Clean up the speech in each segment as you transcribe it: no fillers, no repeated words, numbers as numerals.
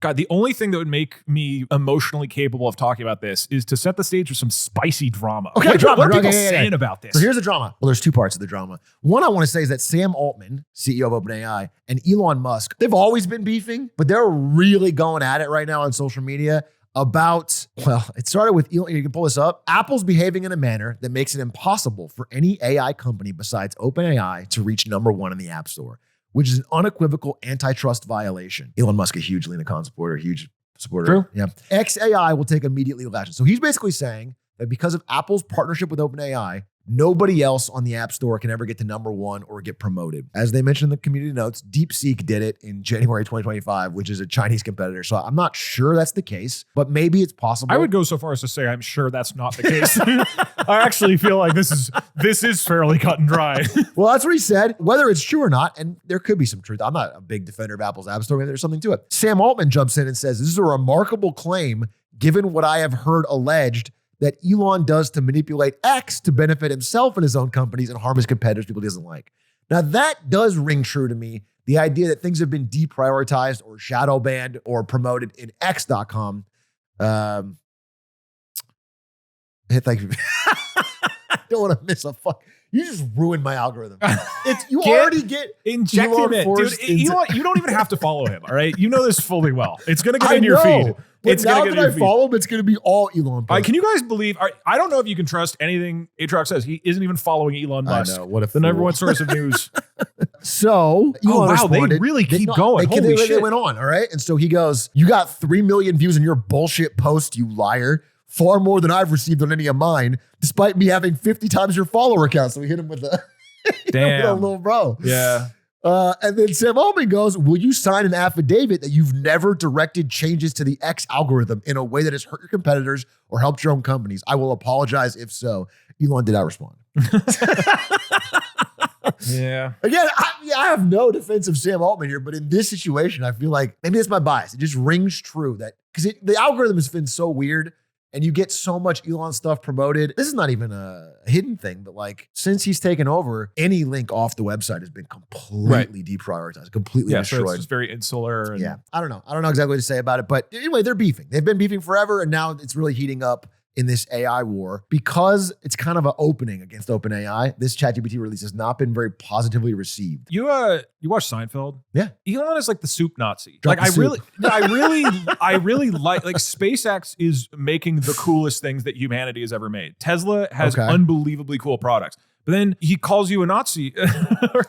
God, the only thing that would make me emotionally capable of talking about this is to set the stage with some spicy drama. Okay, what are people saying about this? So here's the drama. Well, there's two parts of the drama. One I want to say is that Sam Altman, CEO of OpenAI, and Elon Musk, they've always been beefing, but they're really going at it right now on social media about, well, it started with, you can pull this up. Apple's behaving in a manner that makes it impossible for any AI company besides OpenAI to reach number one in the App Store, which is an unequivocal antitrust violation. Elon Musk, a huge Lena Khan supporter, huge supporter. True. Yeah. XAI will take immediate legal action. So he's basically saying that because of Apple's partnership with OpenAI, nobody else on the App Store can ever get to number one or get promoted. As they mentioned in the community notes, DeepSeek did it in January 2025, which is a Chinese competitor. So I'm not sure that's the case, but maybe it's possible. I would go so far as to say I'm sure that's not the case. I actually feel like this is fairly cut and dry. Well, that's what he said. Whether it's true or not, and there could be some truth. I'm not a big defender of Apple's App Store. Maybe there's something to it. Sam Altman jumps in and says, this is a remarkable claim given what I have heard alleged that Elon does to manipulate X to benefit himself and his own companies and harm his competitors, people he doesn't like. Now, that does ring true to me. The idea that things have been deprioritized or shadow banned or promoted in X.com. Thank you. I don't want to miss a fuck. You just ruined my algorithm. You already get inject him in. Dude, Elon, you don't even have to follow him, all right? You know this fully well. It's going to get in your feed. But now that I follow him, it's going to be all Elon. Can you guys believe? I don't know if you can trust anything Atrox says. He isn't even following Elon Musk. I know. What a the number one source of news. So, Elon responded, they really keep going. Holy shit. They went on, all right? And so he goes, you got 3 million views on your bullshit post, you liar. Far more than I've received on any of mine, despite me having 50 times your follower count. So we hit him with a, damn, with a little bro. Yeah. And then Sam Altman goes, will you sign an affidavit that you've never directed changes to the X algorithm in a way that has hurt your competitors or helped your own companies? I will apologize if so. Elon did not respond. Yeah. Again, I have no defense of Sam Altman here, but in this situation, I feel like maybe that's my bias. It just rings true that because the algorithm has been so weird. And you get so much Elon stuff promoted. This is not even a hidden thing, but like since he's taken over, any link off the website has been completely deprioritized, completely destroyed. So it's just very insular. And I don't know. I don't know exactly what to say about it. But anyway, they're beefing. They've been beefing forever. And now it's really heating up in this AI war because it's kind of an opening against OpenAI. This ChatGPT release has not been very positively received. You watch Seinfeld? Yeah. Elon is like the soup Nazi. Drop like the I really like SpaceX is making the coolest things that humanity has ever made. Tesla has unbelievably cool products. But then he calls you a Nazi, or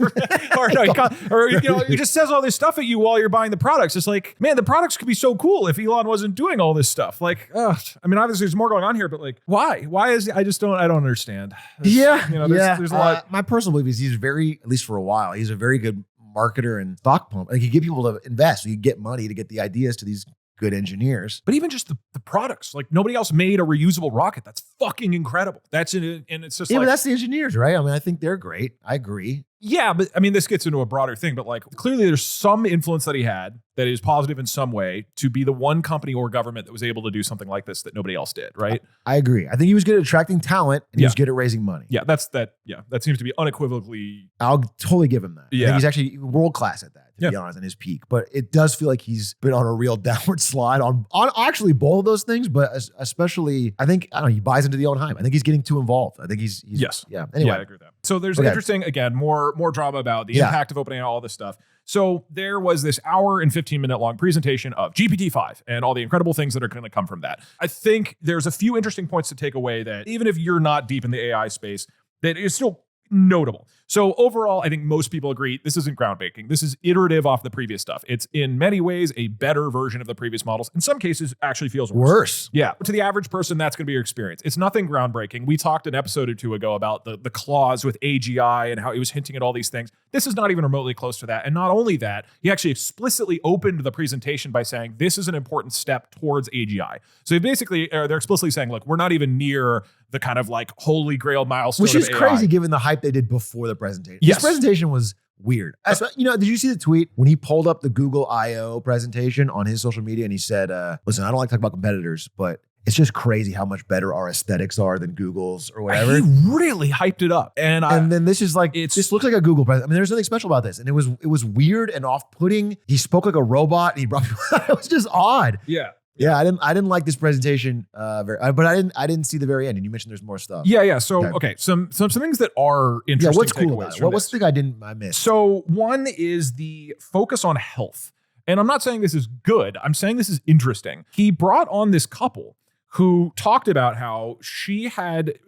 he just says all this stuff at you while you're buying the products. It's like, man, the products could be so cool if Elon wasn't doing all this stuff. Like, I mean, obviously there's more going on here, but like, why? Why is I don't understand. There's a lot. My personal belief is he's very, at least for a while, he's a very good marketer and stock pump. Like, he get people to invest, so you get money to get the ideas to these good engineers. But even just the products, like nobody else made a reusable rocket. That's fucking incredible. That's it. And it's just but that's the engineers, right? I mean, I think they're great. I agree. Yeah, but I mean, this gets into a broader thing, but like clearly there's some influence that he had that is positive in some way to be the one company or government that was able to do something like this that nobody else did, right? I agree. I think he was good at attracting talent and he was good at raising money. Yeah, that seems to be unequivocally. I'll totally give him that. Yeah. I think he's actually world-class at that, to be honest, in his peak. But it does feel like he's been on a real downward slide on actually both of those things, but especially, I think, I don't know, he buys into the own hype. I think he's getting too involved. I think he's yes. Yeah. Anyway. Yeah, I agree with that. So there's interesting, again, more drama about the impact of OpenAI, all this stuff. So there was this hour and 15-minute long presentation of GPT-5 and all the incredible things that are going to come from that. I think there's a few interesting points to take away that even if you're not deep in the AI space, that is still notable. So overall, I think most people agree this isn't groundbreaking. This is iterative off the previous stuff. It's in many ways a better version of the previous models. In some cases, actually feels worse. Yeah. To the average person, that's going to be your experience. It's nothing groundbreaking. We talked an episode or two ago about the clause with AGI and how he was hinting at all these things. This is not even remotely close to that. And not only that, he actually explicitly opened the presentation by saying this is an important step towards AGI. So they're explicitly saying, look, we're not even near the kind of like holy grail milestone, which is of AI. crazy given the hype they did before the presentation. Yes. This presentation was weird. Did you see the tweet when he pulled up the Google I/O presentation on his social media and he said, listen, I don't like to talk about competitors, but It's just crazy how much better our aesthetics are than Google's or whatever. He really hyped it up. And then this is like, this looks like a Google present. I mean, there's nothing special about this. And it was weird and off-putting. He spoke like a robot. And he brought it was just odd. Yeah. Yeah, I didn't like this presentation but I didn't see the very end. And you mentioned there's more stuff. Yeah. So okay, some things that are interesting. Yeah, what's cool about it? What's the thing I missed? So one is the focus on health. And I'm not saying this is good. I'm saying this is interesting. He brought on this couple who talked about how she had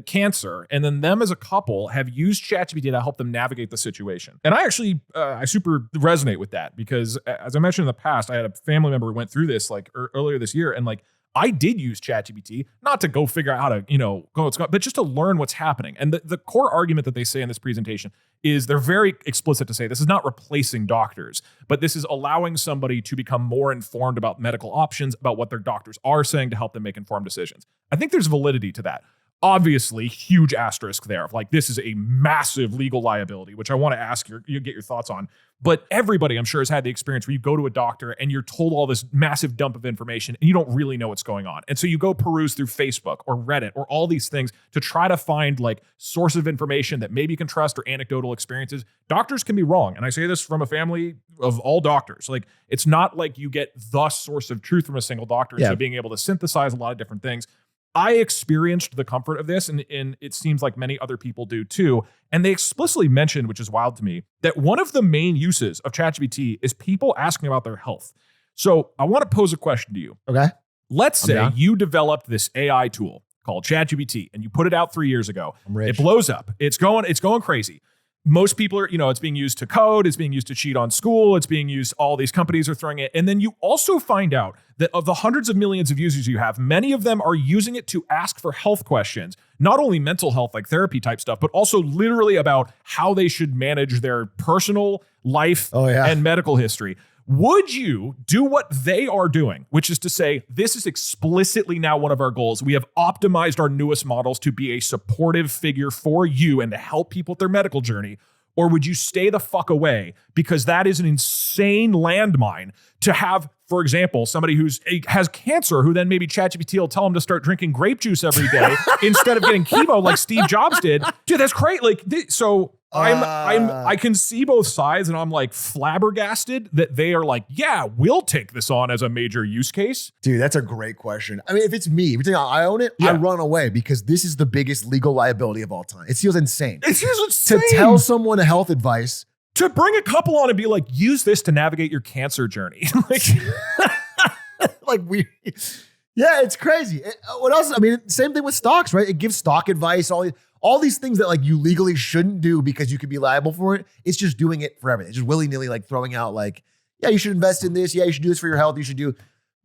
cancer, and then them as a couple have used ChatGPT to help them navigate the situation. And I actually, I super resonate with that because, as I mentioned in the past, I had a family member who went through this like earlier this year, and like I did use ChatGPT not to go figure out how to, but just to learn what's happening. And the core argument that they say in this presentation is they're very explicit to say this is not replacing doctors, but this is allowing somebody to become more informed about medical options, about what their doctors are saying to help them make informed decisions. I think there's validity to that. Obviously, huge asterisk there of like, this is a massive legal liability, which I want to ask you get your thoughts on. But everybody, I'm sure, has had the experience where you go to a doctor and you're told all this massive dump of information and you don't really know what's going on. And so you go peruse through Facebook or Reddit or all these things to try to find like source of information that maybe you can trust or anecdotal experiences. Doctors can be wrong. And I say this from a family of all doctors. Like, it's not like you get the source of truth from a single doctor. Yeah. So being able to synthesize a lot of different things. I experienced the comfort of this, and it seems like many other people do too. And they explicitly mentioned, which is wild to me, that one of the main uses of ChatGPT is people asking about their health. So I want to pose a question to you. Okay. Let's say you developed this AI tool called ChatGPT, and you put it out 3 years ago. I'm rich. It blows up. It's going crazy. Most people are, it's being used to code, it's being used to cheat on school, it's being used, all these companies are throwing it. And then you also find out that of the hundreds of millions of users you have, many of them are using it to ask for health questions, not only mental health, like therapy type stuff, but also literally about how they should manage their personal life and medical history. Would you do what they are doing, which is to say, this is explicitly now one of our goals. We have optimized our newest models to be a supportive figure for you and to help people with their medical journey? Or would you stay the fuck away? Because that is an insane landmine to have, for example, somebody who has cancer, who then maybe ChatGPT will tell them to start drinking grape juice every day instead of getting chemo like Steve Jobs did. Dude, that's great. Like, I can see both sides, and I'm like flabbergasted that they are like, yeah, we'll take this on as a major use case. Dude, that's a great question. I mean, if it's me, if I own it, I run away because this is the biggest legal liability of all time. It feels insane. It feels insane. To tell someone a health advice. To bring a couple on and be like, use this to navigate your cancer journey. Yeah, it's crazy. What else? I mean, same thing with stocks, right? It gives stock advice, all these things that like you legally shouldn't do because you could be liable for it. It's just doing it for everything. It's just willy-nilly like throwing out like, yeah, you should invest in this. Yeah, you should do this for your health. You should do,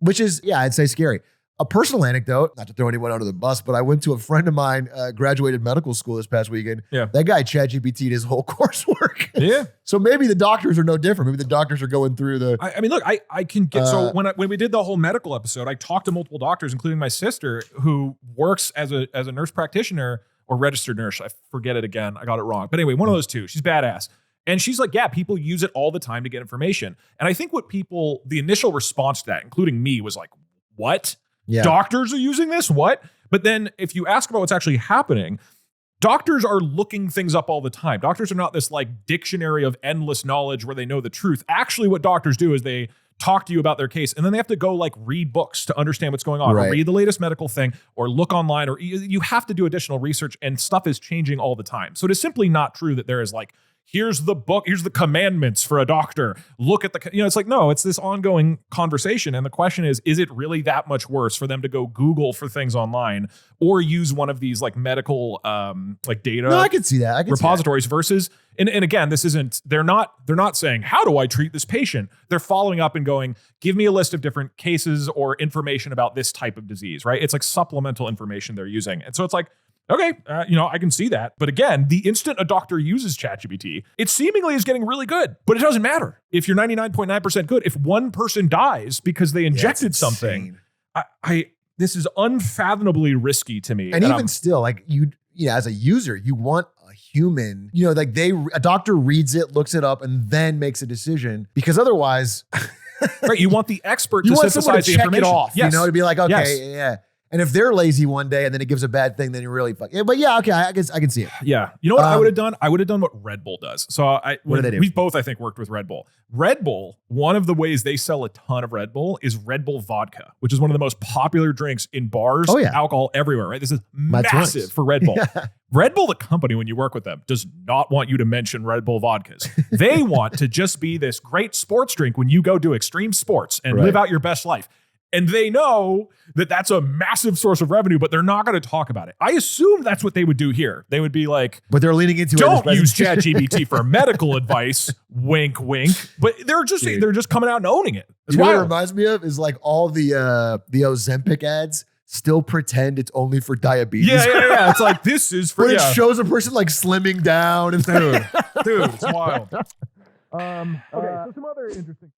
which is, yeah, I'd say scary. A personal anecdote, not to throw anyone under the bus, but I went to a friend of mine, graduated medical school this past weekend. Yeah. That guy ChatGPT'd his whole coursework. Yeah. So maybe the doctors are no different. Maybe the doctors are going through the... I mean, look, I can get... So when we did the whole medical episode, I talked to multiple doctors, including my sister, who works as a nurse practitioner or registered nurse. I forget it again. I got it wrong. But anyway, one of those two. She's badass. And she's like, yeah, people use it all the time to get information. And I think the initial response to that, including me, was like, what? Yeah. Doctors are using this? What? But then if you ask about what's actually happening, doctors are looking things up all the time. Doctors are not this like dictionary of endless knowledge where they know the truth. Actually, what doctors do is they talk to you about their case, and then they have to go like read books to understand what's going on, or read the latest medical thing, or look online, or you have to do additional research, and stuff is changing all the time. So it is simply not true that there is like, here's the book, here's the commandments for a doctor. Look at it's like, no, it's this ongoing conversation. And the question is it really that much worse for them to go Google for things online or use one of these like medical, like data I can see that. repositories versus, and again, this isn't, they're not saying, how do I treat this patient? They're following up and going, give me a list of different cases or information about this type of disease, right? It's like supplemental information they're using. And so it's like, okay, I can see that. But again, the instant a doctor uses ChatGPT, it seemingly is getting really good. But it doesn't matter. If you're 99.9% good, if one person dies because they injected something, this is unfathomably risky to me. And even still, like as a user, you want a human, like a doctor reads it, looks it up, and then makes a decision. Because otherwise... Right. You want the expert you to want someone synthesize to the check information. it off, Yes. you know, to be like, okay, Yes. yeah. And if they're lazy one day and then it gives a bad thing, then you're really fuck. Yeah, but yeah, okay, I guess I can see it. Yeah. You know what I would have done? I would have done what Red Bull does. So What do they do? We've both, I think, worked with Red Bull. Red Bull, one of the ways they sell a ton of Red Bull is Red Bull vodka, which is one of the most popular drinks in bars, Oh, yeah. alcohol everywhere, right? This is My massive 20s. for Red Bull. Yeah. Red Bull, the company, when you work with them, does not want you to mention Red Bull vodkas. They want to just be this great sports drink when you go do extreme sports and Right. live out your best life. And they know that that's a massive source of revenue, but they're not going to talk about it. I assume that's what they would do here. They would be like, But they're leaning into don't it. use ChatGPT for medical advice. Wink, wink. But they're just coming out and owning it. It's You know what it wild. reminds me of is like all the Ozempic ads still pretend it's only for diabetes. Yeah. It's like, this is for But it shows a person like slimming down and dude, it's wild. Okay, so some other interesting